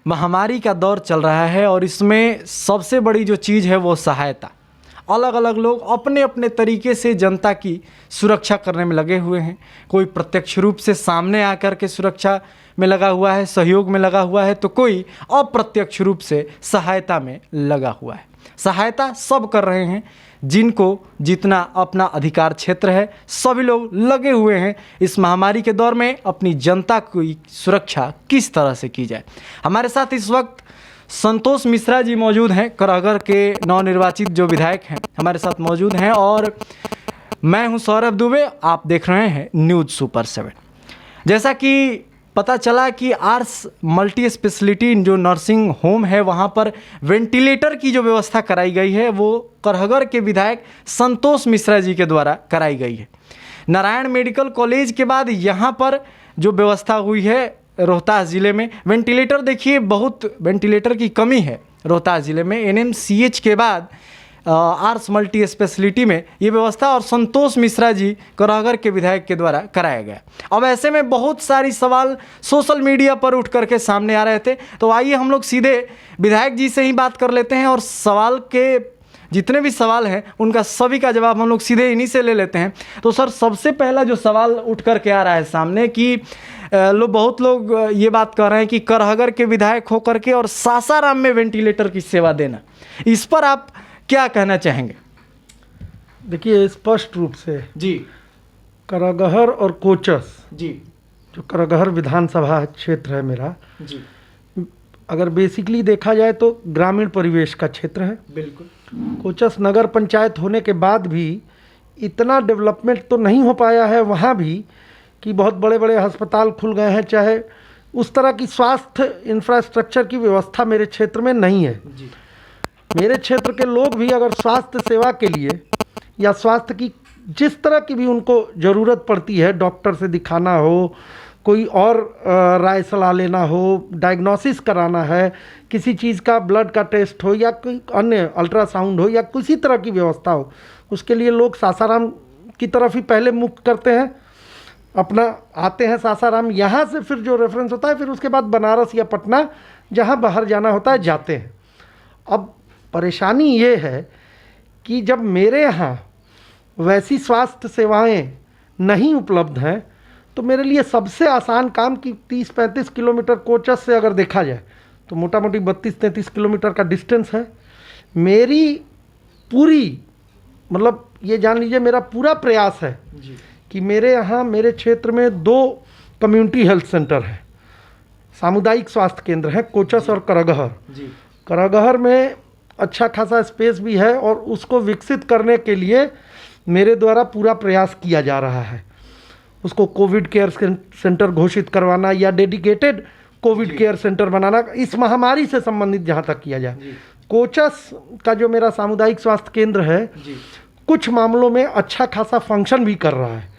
महामारी का दौर चल रहा है और इसमें सबसे बड़ी जो चीज़ है वो सहायता। अलग अलग लोग अपने अपने तरीके से जनता की सुरक्षा करने में लगे हुए हैं। कोई प्रत्यक्ष रूप से सामने आकर के सुरक्षा में लगा हुआ है, सहयोग में लगा हुआ है, तो कोई अप्रत्यक्ष रूप से सहायता में लगा हुआ है। सहायता सब कर रहे हैं, जिनको जितना अपना अधिकार क्षेत्र है सभी लोग लगे हुए हैं इस महामारी के दौर में अपनी जनता की सुरक्षा किस तरह से की जाए। हमारे साथ इस वक्त संतोष मिश्रा जी मौजूद हैं, करहगर के नवनिर्वाचित जो विधायक हैं हमारे साथ मौजूद हैं, और मैं हूं सौरभ दुबे। आप देख रहे हैं न्यूज़ सुपर 7। जैसा कि पता चला कि आर्स मल्टी स्पेशलिटी जो नर्सिंग होम है वहाँ पर वेंटिलेटर की जो व्यवस्था कराई गई है वो करहगर के विधायक संतोष मिश्रा जी के द्वारा कराई गई है। नारायण मेडिकल कॉलेज के बाद यहाँ पर जो व्यवस्था हुई है रोहतास ज़िले में वेंटिलेटर, देखिए बहुत वेंटिलेटर की कमी है रोहतास ज़िले में। एनएमसीएच के बाद आर्स मल्टी स्पेशलिटी में ये व्यवस्था और संतोष मिश्रा जी करहगर के विधायक के द्वारा कराया गया। अब ऐसे में बहुत सारी सवाल सोशल मीडिया पर उठ करके सामने आ रहे थे, तो आइए हम लोग सीधे विधायक जी से ही बात कर लेते हैं और सवाल के जितने भी सवाल हैं उनका सभी का जवाब हम लोग सीधे इन्हीं से ले लेते हैं। तो सर, सबसे पहला जो सवाल उठ करके आ रहा है सामने कि बहुत लोग ये बात कर रहे हैं कि करहगर के विधायक होकर के और सासाराम में वेंटिलेटर की सेवा देना, इस पर आप क्या कहना चाहेंगे? देखिए, स्पष्ट रूप से जी करहगर और कोचस, जी जो करहगर विधानसभा क्षेत्र है मेरा जी, अगर बेसिकली देखा जाए तो ग्रामीण परिवेश का क्षेत्र है। बिल्कुल। कोचस नगर पंचायत होने के बाद भी इतना डेवलपमेंट तो नहीं हो पाया है वहाँ भी कि बहुत बड़े बड़े अस्पताल खुल गए हैं, चाहे उस तरह की स्वास्थ्य इंफ्रास्ट्रक्चर की व्यवस्था मेरे क्षेत्र में नहीं है। जी। मेरे क्षेत्र के लोग भी अगर स्वास्थ्य सेवा के लिए या स्वास्थ्य की जिस तरह की भी उनको ज़रूरत पड़ती है, डॉक्टर से दिखाना हो, कोई और राय सलाह लेना हो, डायग्नोसिस कराना है, किसी चीज़ का ब्लड का टेस्ट हो या कोई अन्य अल्ट्रासाउंड हो या किसी तरह की व्यवस्था हो, उसके लिए लोग सासाराम की तरफ ही पहले मुख करते हैं, अपना आते हैं सासाराम। यहाँ से फिर जो रेफरेंस होता है फिर उसके बाद बनारस या पटना जहाँ बाहर जाना होता है जाते हैं। अब परेशानी ये है कि जब मेरे यहाँ वैसी स्वास्थ्य सेवाएं नहीं उपलब्ध हैं तो मेरे लिए सबसे आसान काम कि 30-35 किलोमीटर कोचस से अगर देखा जाए तो मोटा मोटी 32-33 किलोमीटर का डिस्टेंस है। मेरी पूरी मतलब ये जान लीजिए मेरा पूरा प्रयास है जी। कि मेरे यहाँ मेरे क्षेत्र में 2 कम्युनिटी हेल्थ सेंटर हैं, सामुदायिक स्वास्थ्य केंद्र हैं, कोचस और करहगर। करहगर में अच्छा खासा स्पेस भी है और उसको विकसित करने के लिए मेरे द्वारा पूरा प्रयास किया जा रहा है। उसको कोविड केयर सेंटर घोषित करवाना या डेडिकेटेड कोविड केयर सेंटर बनाना, इस महामारी से संबंधित जहाँ तक किया जाए। कोचस का जो मेरा सामुदायिक स्वास्थ्य केंद्र है कुछ मामलों में अच्छा खासा फंक्शन भी कर रहा है,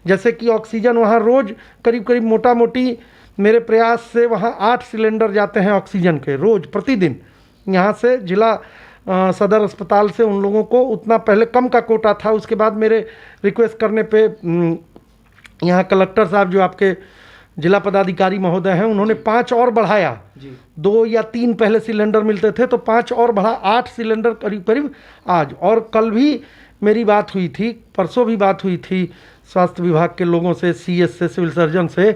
जैसे कि ऑक्सीजन वहाँ रोज़ करीब करीब मोटा मोटी मेरे प्रयास से वहाँ 8 सिलेंडर जाते हैं ऑक्सीजन के रोज़ प्रतिदिन। यहाँ से जिला सदर अस्पताल से उन लोगों को उतना पहले कम का कोटा था, उसके बाद मेरे रिक्वेस्ट करने पे यहाँ कलेक्टर साहब जो आपके जिला पदाधिकारी महोदय हैं उन्होंने 5 और बढ़ाया। 2 या 3 पहले सिलेंडर मिलते थे तो 5 और बढ़ा 8 सिलेंडर करीब करीब आज। और कल भी मेरी बात हुई थी, परसों भी बात हुई थी स्वास्थ्य विभाग के लोगों से, सीएस से, सिविल सर्जन से,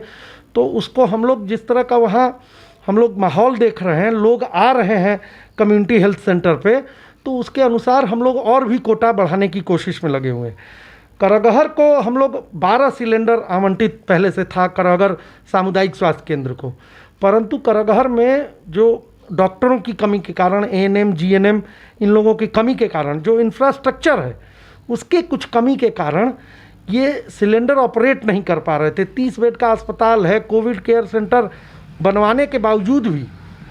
तो उसको हम लोग जिस तरह का वहाँ हम लोग माहौल देख रहे हैं, लोग आ रहे हैं कम्युनिटी हेल्थ सेंटर पे, तो उसके अनुसार हम लोग और भी कोटा बढ़ाने की कोशिश में लगे हुए हैं। करहगर को हम लोग 12 सिलेंडर आवंटित पहले से था, करहगर सामुदायिक स्वास्थ्य केंद्र को, परंतु करहगर में जो डॉक्टरों की कमी के कारण, एएनएम, जीएनएम, इन लोगों की कमी के कारण, जो इंफ्रास्ट्रक्चर है उसके कुछ कमी के कारण ये सिलेंडर ऑपरेट नहीं कर पा रहे थे। 30 बेड का अस्पताल है, कोविड केयर सेंटर बनवाने के बावजूद भी,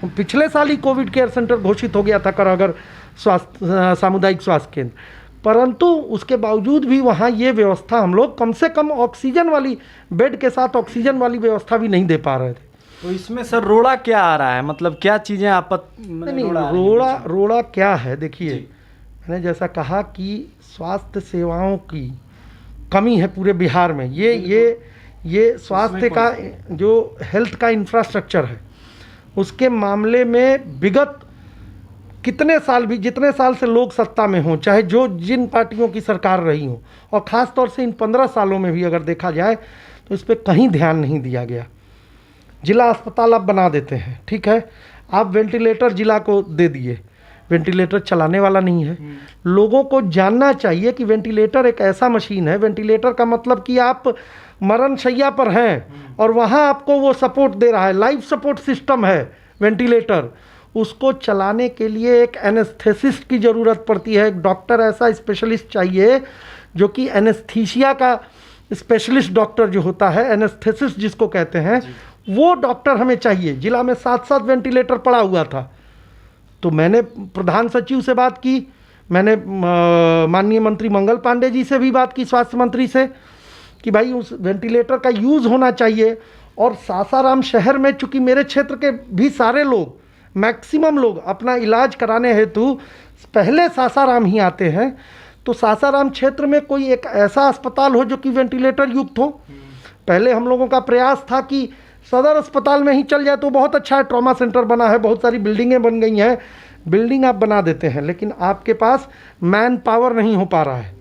पिछले साल ही कोविड केयर सेंटर घोषित हो गया था करहगर स्वास्थ्य सामुदायिक स्वास्थ्य केंद्र, परंतु उसके बावजूद भी वहाँ ये व्यवस्था हम लोग कम से कम ऑक्सीजन वाली बेड के साथ ऑक्सीजन वाली व्यवस्था भी नहीं दे पा रहे थे। तो इसमें सर रोड़ा क्या आ रहा है, मतलब क्या चीज़ें नहीं, रोड़ा क्या है, देखिए मैंने जैसा कहा कि स्वास्थ्य सेवाओं की कमी है पूरे बिहार में। ये स्वास्थ्य का जो हेल्थ का इंफ्रास्ट्रक्चर है उसके मामले में विगत कितने साल भी, जितने साल से लोग सत्ता में हों, चाहे जो जिन पार्टियों की सरकार रही हो, और ख़ास तौर से इन 15 सालों में भी अगर देखा जाए तो इस पर कहीं ध्यान नहीं दिया गया। जिला अस्पताल आप बना देते हैं, ठीक है, आप वेंटिलेटर जिला को दे दिए, वेंटिलेटर चलाने वाला नहीं है। लोगों को जानना चाहिए कि वेंटिलेटर एक ऐसा मशीन है, वेंटिलेटर का मतलब कि आप मरण शैया पर हैं और वहाँ आपको वो सपोर्ट दे रहा है, लाइफ सपोर्ट सिस्टम है वेंटिलेटर। उसको चलाने के लिए एक एनेस्थेसिस्ट की ज़रूरत पड़ती है, एक डॉक्टर ऐसा स्पेशलिस्ट चाहिए जो कि एनेस्थीसिया का स्पेशलिस्ट डॉक्टर जो होता है, एनेस्थेसिस्ट जिसको कहते हैं, वो डॉक्टर हमें चाहिए। जिला में 7-7 वेंटिलेटर पड़ा हुआ था। तो मैंने प्रधान सचिव से बात की, मैंने माननीय मंत्री मंगल पांडे जी से भी बात की, स्वास्थ्य मंत्री से, कि भाई उस वेंटिलेटर का यूज़ होना चाहिए। और सासाराम शहर में चूँकि मेरे क्षेत्र के भी सारे लोग, मैक्सिमम लोग अपना इलाज कराने हेतु पहले सासाराम ही आते हैं, तो सासाराम क्षेत्र में कोई एक ऐसा अस्पताल हो जो कि वेंटिलेटर युक्त हो। पहले हम लोगों का प्रयास था कि सदर अस्पताल में ही चल जाए तो बहुत अच्छा है, ट्रॉमा सेंटर बना है, बहुत सारी बिल्डिंगें बन गई हैं, बिल्डिंग आप बना देते हैं, लेकिन आपके पास मैन पावर नहीं हो पा रहा है,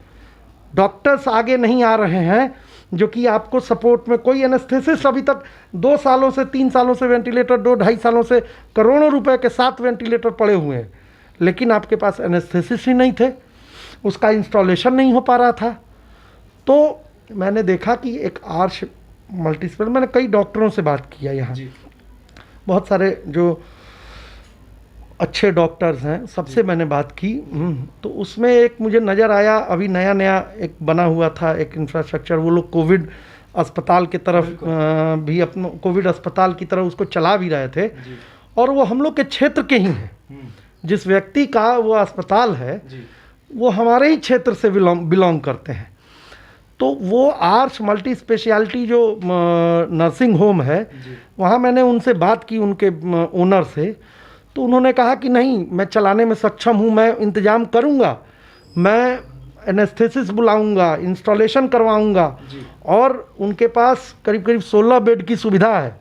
डॉक्टर्स आगे नहीं आ रहे हैं जो कि आपको सपोर्ट में। कोई एनेस्थेसिस्ट अभी तक 2 सालों से 3 सालों से वेंटिलेटर, 2-2.5 सालों से करोड़ों रुपए के 7 वेंटिलेटर पड़े हुए हैं, लेकिन आपके पास एनेस्थेसिस्ट ही नहीं थे, उसका इंस्टॉलेशन नहीं हो पा रहा था। तो मैंने देखा कि एक आर्श मल्टीस्पेशल, मैंने कई डॉक्टरों से बात किया यहाँ, बहुत सारे जो अच्छे डॉक्टर्स हैं सबसे मैंने बात की। तो उसमें एक मुझे नज़र आया, अभी नया नया एक बना हुआ था एक इंफ्रास्ट्रक्चर, वो लोग कोविड अस्पताल की तरफ भी अपना कोविड अस्पताल की तरफ उसको चला भी रहे थे, और वो हम लोग के क्षेत्र के ही हैं। जिस व्यक्ति का वो अस्पताल है वो हमारे ही क्षेत्र से बिलोंग करते हैं। तो वो आर्श मल्टी स्पेशलिटी जो नर्सिंग होम है, वहाँ मैंने उनसे बात की, उनके ओनर से, तो उन्होंने कहा कि नहीं, मैं चलाने में सक्षम हूँ, मैं इंतज़ाम करूँगा, मैं एनेस्थेसिस बुलाऊँगा, इंस्टॉलेशन करवाऊँगा, और उनके पास करीब करीब 16 बेड की सुविधा है।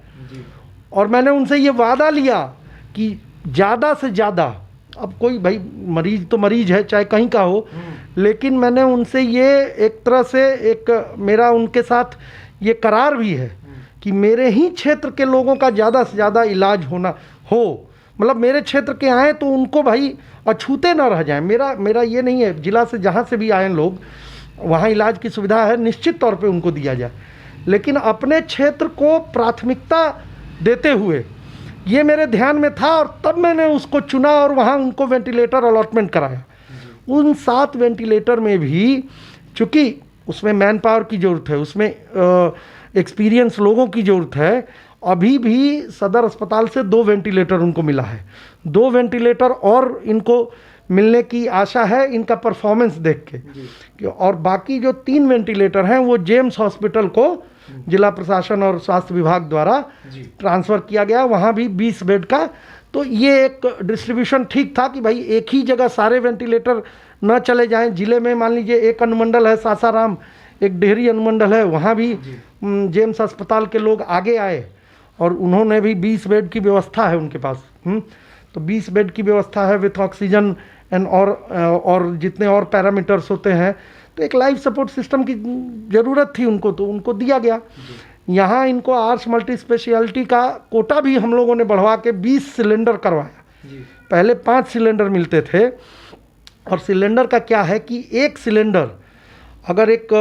और मैंने उनसे ये वादा लिया कि ज़्यादा से ज़्यादा, अब कोई भाई मरीज तो मरीज है चाहे कहीं का हो, लेकिन मैंने उनसे ये एक तरह से एक मेरा उनके साथ ये करार भी है कि मेरे ही क्षेत्र के लोगों का ज़्यादा से ज़्यादा इलाज होना हो, मतलब मेरे क्षेत्र के आए तो उनको भाई अछूते ना रह जाएं। मेरा ये नहीं है, जिला से जहाँ से भी आए लोग, वहाँ इलाज की सुविधा है, निश्चित तौर पे उनको दिया जाए, लेकिन अपने क्षेत्र को प्राथमिकता देते हुए ये मेरे ध्यान में था, और तब मैंने उसको चुना और वहाँ उनको वेंटिलेटर अलॉटमेंट कराया। उन 7 वेंटिलेटर में भी चूँकि उसमें मैन पावर की ज़रूरत है, उसमें एक्सपीरियंस लोगों की ज़रूरत है, अभी भी सदर अस्पताल से 2 वेंटिलेटर उनको मिला है, 2 वेंटिलेटर और इनको मिलने की आशा है इनका परफॉर्मेंस देख के। और बाकी जो 3 वेंटिलेटर हैं वो जेम्स हॉस्पिटल को जिला प्रशासन और स्वास्थ्य विभाग द्वारा ट्रांसफ़र किया गया, वहाँ भी 20 बेड का। तो ये एक डिस्ट्रीब्यूशन ठीक था कि भाई एक ही जगह सारे वेंटिलेटर न चले जाएं। जिले में मान लीजिए एक अनुमंडल है सासाराम, एक डेहरी अनुमंडल है, वहाँ भी जेम्स अस्पताल के लोग आगे आए और उन्होंने भी 20 बेड की व्यवस्था है उनके पास। तो 20 बेड की व्यवस्था है विथ ऑक्सीजन एंड और जितने और पैरामीटर्स होते हैं। तो एक लाइफ सपोर्ट सिस्टम की ज़रूरत थी उनको, तो उनको दिया गया। यहाँ इनको आर्श मल्टी स्पेशलिटी का कोटा भी हम लोगों ने बढ़वा के 20 सिलेंडर करवाया। पहले 5 सिलेंडर मिलते थे, और सिलेंडर का क्या है कि एक सिलेंडर अगर एक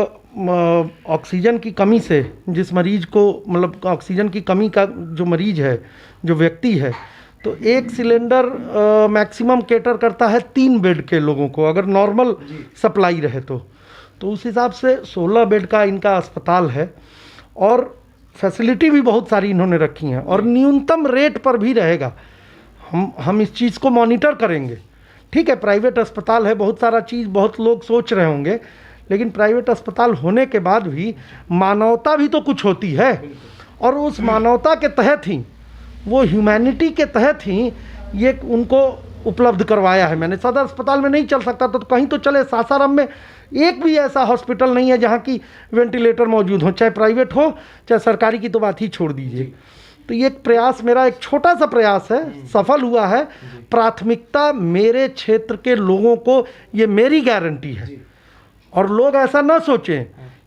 ऑक्सीजन की कमी से जिस मरीज को, मतलब ऑक्सीजन की कमी का जो मरीज है, जो व्यक्ति है, तो एक सिलेंडर मैक्सिमम केटर करता है 3 बेड के लोगों को, अगर नॉर्मल सप्लाई रहे तो उस हिसाब से 16 बेड का इनका अस्पताल है, और फैसिलिटी भी बहुत सारी इन्होंने रखी हैं, और न्यूनतम रेट पर भी रहेगा। हम इस चीज़ को मॉनिटर करेंगे। ठीक है, प्राइवेट अस्पताल है, बहुत सारा चीज़ बहुत लोग सोच रहे होंगे, लेकिन प्राइवेट अस्पताल होने के बाद भी मानवता भी तो कुछ होती है, और उस मानवता के तहत ही, वो ह्यूमैनिटी के तहत ही ये उनको उपलब्ध करवाया है मैंने। सदर अस्पताल में नहीं चल सकता तो कहीं तो चले। सासाराम में एक भी ऐसा हॉस्पिटल नहीं है जहाँ की वेंटिलेटर मौजूद हो, चाहे प्राइवेट हो चाहे सरकारी की, तो बात ही छोड़ दीजिए। तो ये एक प्रयास, मेरा एक छोटा सा प्रयास है, सफल हुआ है। प्राथमिकता मेरे क्षेत्र के लोगों को, ये मेरी गारंटी है। और लोग ऐसा ना सोचें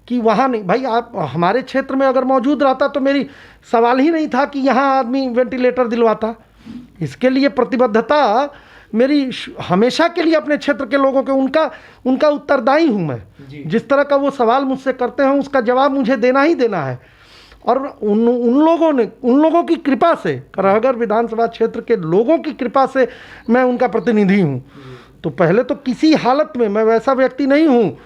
कि वहाँ नहीं, भाई आप हमारे क्षेत्र में अगर मौजूद रहता तो मेरी सवाल ही नहीं था कि यहाँ आदमी वेंटिलेटर दिलवाता। इसके लिए प्रतिबद्धता मेरी हमेशा के लिए अपने क्षेत्र के लोगों के, उनका उत्तरदायी हूँ मैं। जिस तरह का वो सवाल मुझसे करते हैं उसका जवाब मुझे देना ही देना है। और उन लोगों की कृपा से, करहगर विधानसभा क्षेत्र के लोगों की कृपा से मैं उनका प्रतिनिधि हूँ। तो पहले तो किसी हालत में मैं वैसा व्यक्ति नहीं हूँ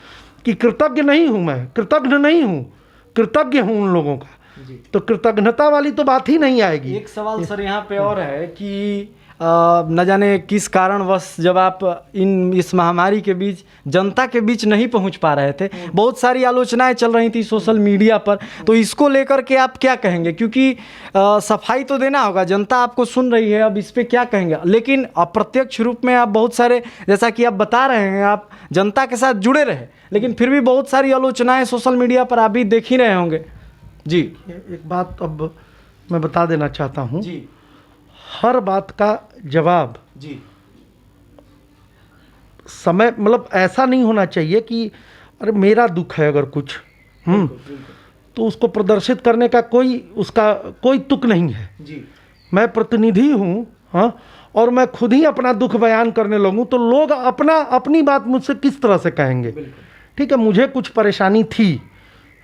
कि कृतज्ञ नहीं हूँ, मैं कृतज्ञ नहीं हूँ, कृतज्ञ हूँ उन लोगों का। तो कृतज्ञता वाली तो बात ही नहीं आएगी। एक सवाल सर यहाँ पे और है कि न जाने किस कारणवश जब आप इस महामारी के बीच, जनता के बीच नहीं पहुंच पा रहे थे, बहुत सारी आलोचनाएं चल रही थी सोशल मीडिया पर, तो इसको लेकर के आप क्या कहेंगे? क्योंकि सफाई तो देना होगा, जनता आपको सुन रही है, अब इस पे क्या कहेंगे? लेकिन अप्रत्यक्ष रूप में आप बहुत सारे, जैसा कि आप बता रहे हैं, आप जनता के साथ जुड़े रहे, लेकिन फिर भी बहुत सारी आलोचनाएँ सोशल मीडिया पर आप भी देख ही रहे होंगे। जी, एक बात अब मैं बता देना चाहता हूँ जी, हर बात का जवाब जी, समय, मतलब ऐसा नहीं होना चाहिए कि अरे मेरा दुख है अगर कुछ तो उसको प्रदर्शित करने का उसका कोई तुक नहीं है। जी, मैं प्रतिनिधि हूँ, हाँ, और मैं खुद ही अपना दुख बयान करने लगूँ तो लोग अपनी बात मुझसे किस तरह से कहेंगे? ठीक है, मुझे कुछ परेशानी थी,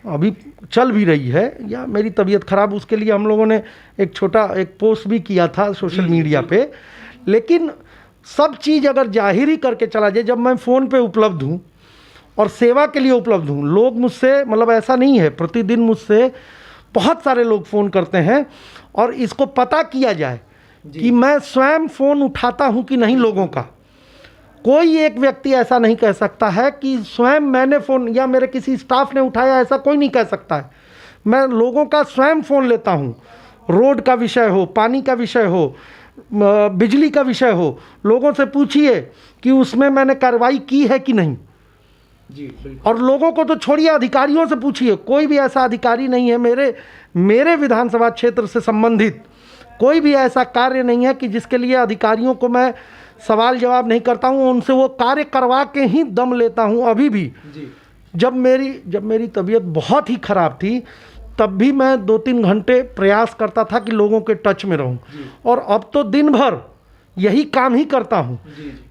अभी चल भी रही है, या मेरी तबीयत खराब, उसके लिए हम लोगों ने एक पोस्ट भी किया था सोशल मीडिया पे। लेकिन सब चीज़ अगर जाहिर ही करके चला जाए, जब मैं फ़ोन पे उपलब्ध हूँ और सेवा के लिए उपलब्ध हूँ, लोग मुझसे, मतलब ऐसा नहीं है, प्रतिदिन मुझसे बहुत सारे लोग फ़ोन करते हैं, और इसको पता किया जाए कि मैं स्वयं फ़ोन उठाता हूँ कि नहीं लोगों का। कोई एक व्यक्ति ऐसा नहीं कह सकता है कि स्वयं मैंने फ़ोन या मेरे किसी स्टाफ ने उठाया, ऐसा कोई नहीं कह सकता है। मैं लोगों का स्वयं फ़ोन लेता हूँ, रोड का विषय हो, पानी का विषय हो, बिजली का विषय हो, लोगों से पूछिए कि उसमें मैंने कार्रवाई की है कि नहीं। जी, और लोगों को तो छोड़िए, अधिकारियों से पूछिए, कोई भी ऐसा अधिकारी नहीं है मेरे विधानसभा क्षेत्र से संबंधित कोई भी ऐसा कार्य नहीं है कि जिसके लिए अधिकारियों को मैं सवाल जवाब नहीं करता हूँ, उनसे वो कार्य करवा के ही दम लेता हूँ। अभी भी जब मेरी तबीयत बहुत ही ख़राब थी, तब भी मैं 2-3 घंटे प्रयास करता था कि लोगों के टच में रहूं, और अब तो दिन भर यही काम ही करता हूं।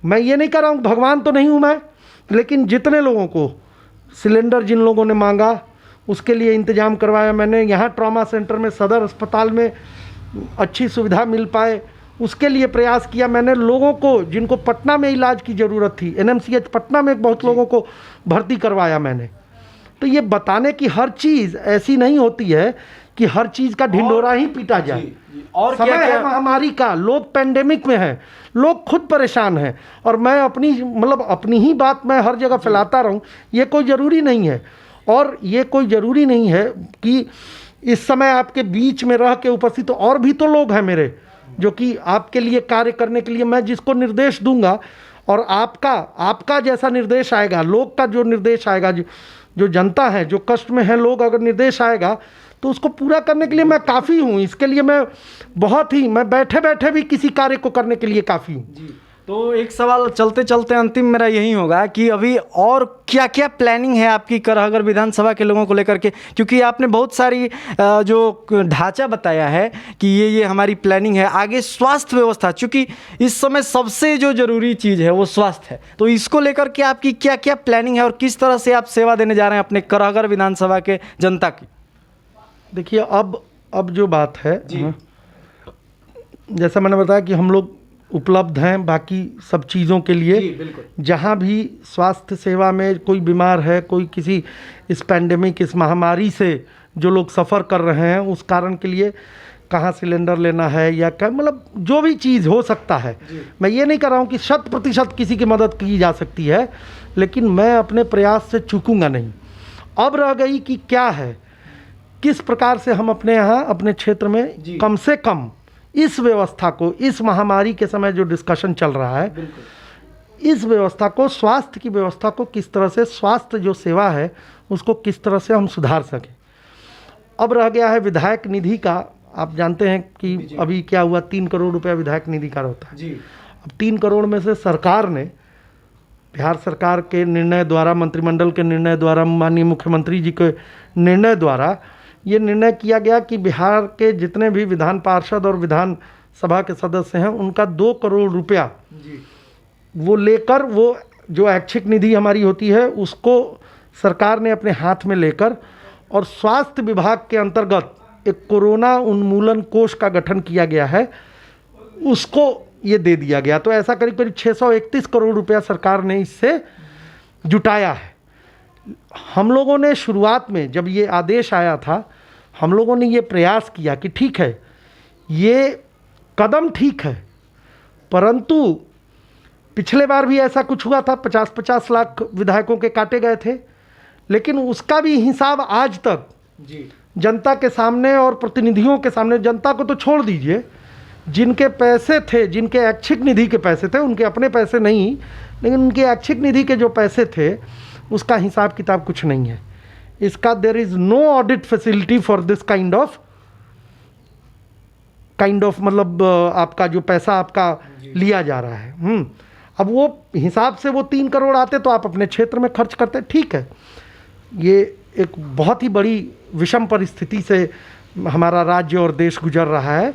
मैं ये नहीं कर रहा हूं, भगवान तो नहीं हूं मैं, लेकिन जितने लोगों को सिलेंडर जिन लोगों ने मांगा उसके लिए इंतज़ाम करवाया मैंने। यहाँ ट्रॉमा सेंटर में, सदर अस्पताल में अच्छी सुविधा मिल पाए उसके लिए प्रयास किया मैंने। लोगों को जिनको पटना में इलाज की ज़रूरत थी, NMCH पटना में बहुत लोगों को भर्ती करवाया मैंने। तो ये बताने की हर चीज़ ऐसी नहीं होती है कि हर चीज़ का ढिंढोरा ही पीटा जाए। और समय है महामारी का, लोग पेंडेमिक में हैं, लोग खुद परेशान हैं, और मैं अपनी ही बात मैं हर जगह फैलाता रहूं, ये कोई ज़रूरी नहीं है। और ये कोई ज़रूरी नहीं है कि इस समय आपके बीच में रह के उपस्थित, तो और भी तो लोग हैं मेरे जो कि आपके लिए कार्य करने के लिए मैं जिसको निर्देश दूंगा, और आपका जैसा निर्देश आएगा, लोग का जो निर्देश आएगा, जो जनता है, जो कष्ट में है लोग, अगर निर्देश आएगा तो उसको पूरा करने के लिए मैं काफ़ी हूँ। इसके लिए मैं बैठे बैठे भी किसी कार्य को करने के लिए काफ़ी हूँ। तो एक सवाल चलते चलते अंतिम मेरा यही होगा कि अभी और क्या क्या प्लानिंग है आपकी करहगर विधानसभा के लोगों को लेकर के? क्योंकि आपने बहुत सारी जो ढांचा बताया है कि ये हमारी प्लानिंग है। आगे स्वास्थ्य व्यवस्था, चूँकि इस समय सबसे जो ज़रूरी चीज़ है वो स्वास्थ्य है, तो इसको लेकर के आपकी क्या क्या प्लानिंग है और किस तरह से आप सेवा देने जा रहे हैं अपने करहगर विधानसभा के जनता की? देखिए, अब जो बात है, जैसा मैंने बताया कि हम लोग उपलब्ध हैं बाकी सब चीज़ों के लिए। जहाँ भी स्वास्थ्य सेवा में कोई बीमार है, कोई किसी इस पैंडेमिक, इस महामारी से जो लोग सफ़र कर रहे हैं, उस कारण के लिए कहाँ सिलेंडर लेना है या क्या, मतलब जो भी चीज़ हो सकता है, मैं ये नहीं कर रहा हूँ कि 100% किसी की मदद की जा सकती है, लेकिन मैं अपने प्रयास से चूकूँगा नहीं। अब रह गई कि क्या है, किस प्रकार से हम अपने यहाँ अपने क्षेत्र में कम से कम इस व्यवस्था को, इस महामारी के समय जो डिस्कशन चल रहा है, इस व्यवस्था को, स्वास्थ्य की व्यवस्था को किस तरह से, स्वास्थ्य जो सेवा है उसको किस तरह से हम सुधार सकें। अब रह गया है विधायक निधि का आप जानते हैं कि अभी क्या हुआ, 3 करोड़ रुपया विधायक निधि का होता है जी। अब 3 करोड़ में से सरकार ने, बिहार सरकार के निर्णय द्वारा, मंत्रिमंडल के निर्णय द्वारा, माननीय मुख्यमंत्री जी के निर्णय द्वारा ये निर्णय किया गया कि बिहार के जितने भी विधान पार्षद और विधान सभा के सदस्य हैं उनका 2 करोड़ रुपया जी। वो लेकर, वो जो ऐच्छिक निधि हमारी होती है उसको सरकार ने अपने हाथ में लेकर और स्वास्थ्य विभाग के अंतर्गत एक कोरोना उन्मूलन कोष का गठन किया गया है, उसको ये दे दिया गया। तो ऐसा करीब करीब 631 करोड़ रुपया सरकार ने इससे जुटाया है। हम लोगों ने शुरुआत में जब ये आदेश आया था, हम लोगों ने ये प्रयास किया कि ठीक है, ये कदम ठीक है, परंतु पिछले बार भी ऐसा कुछ हुआ था, 50-50 लाख विधायकों के काटे गए थे, लेकिन उसका भी हिसाब आज तक जी। जनता के सामने और प्रतिनिधियों के सामने, जनता को तो छोड़ दीजिए, जिनके पैसे थे, जिनके ऐच्छिक निधि के पैसे थे, उनके अपने पैसे नहीं, लेकिन उनके ऐच्छिक निधि के जो पैसे थे उसका हिसाब किताब कुछ नहीं है। इसका there is no audit facility for this kind of मतलब आपका जो पैसा आपका लिया जा रहा है। अब वो हिसाब से वो 3 करोड़ आते तो आप अपने क्षेत्र में खर्च करते, ठीक है। ये एक बहुत ही बड़ी विषम परिस्थिति से हमारा राज्य और देश गुजर रहा है।